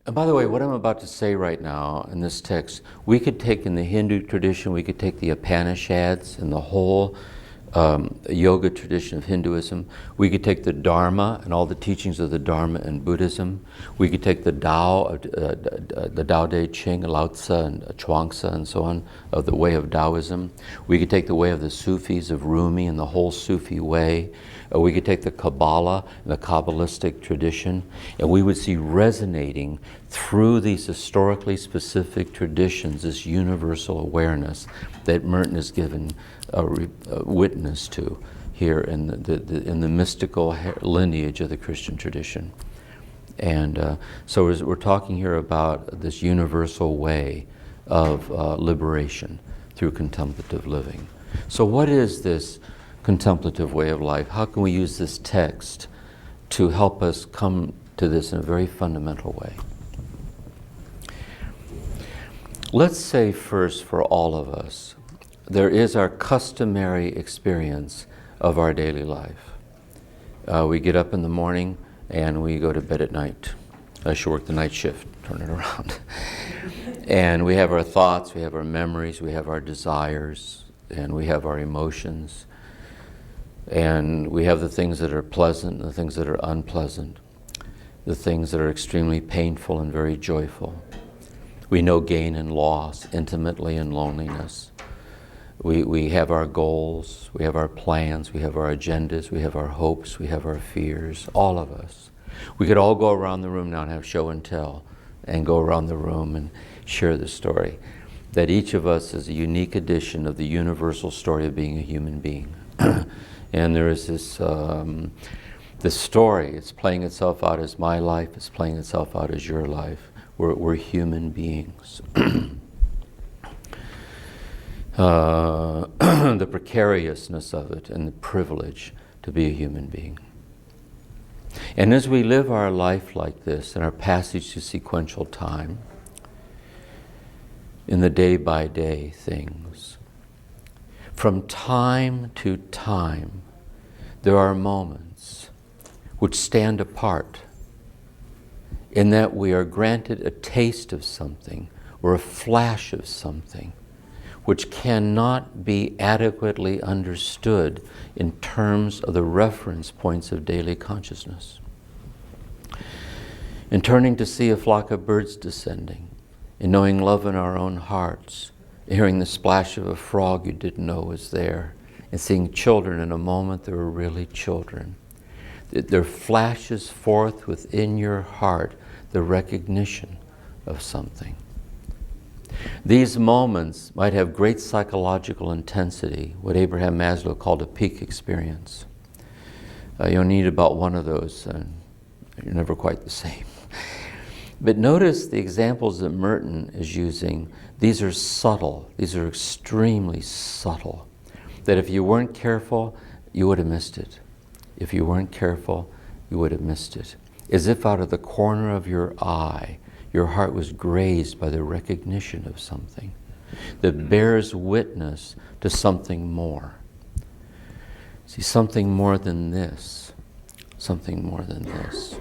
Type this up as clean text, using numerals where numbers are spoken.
And by the way, what I'm about to say right now in this text, we could take in the Hindu tradition, we could take the Upanishads and the whole yoga tradition of Hinduism. We could take the Dharma and all the teachings of the Dharma and Buddhism. We could take the Tao, the Tao Te Ching, Lao Tzu and Chuang-Tzu and so on, of the way of Taoism. We could take the way of the Sufis of Rumi and the whole Sufi way. We could take the Kabbalah and the Kabalistic tradition, and we would see resonating through these historically specific traditions this universal awareness that Merton has given a witness to here in the mystical lineage of the Christian tradition. And so we're talking here about this universal way of liberation through contemplative living. So what is this contemplative way of life? How can we use this text to help us come to this in a very fundamental way? Let's say first, for all of us, there is our customary experience of our daily life. We get up in the morning and we go to bed at night. I should work the night shift, turn it around. And we have our thoughts, we have our memories, we have our desires, and we have our emotions. And we have the things that are pleasant and the things that are unpleasant, the things that are extremely painful and very joyful. We know gain and loss intimately in loneliness. We have our goals, we have our plans, we have our agendas, we have our hopes, we have our fears, all of us. We could all go around the room now and have show and tell and go around the room and share the story. That each of us is a unique edition of the universal story of being a human being. And there is this story, it's playing itself out as my life, it's playing itself out as your life. We're human beings. The precariousness of it and the privilege to be a human being. And as we live our life like this, in our passage to sequential time, in the day-by-day things, from time to time, there are moments which stand apart in that we are granted a taste of something or a flash of something which cannot be adequately understood in terms of the reference points of daily consciousness. In turning to see a flock of birds descending, in knowing love in our own hearts, hearing the splash of a frog you didn't know was there, and seeing children in a moment that were really children. There flashes forth within your heart the recognition of something. These moments might have great psychological intensity, what Abraham Maslow called a peak experience. You'll need about one of those, and you're never quite the same. But notice the examples that Merton is using. These are subtle. These are extremely subtle. That if you weren't careful, you would have missed it. If you weren't careful, you would have missed it. As if out of the corner of your eye, your heart was grazed by the recognition of something that bears witness to something more. See, something more than this. Something more than this.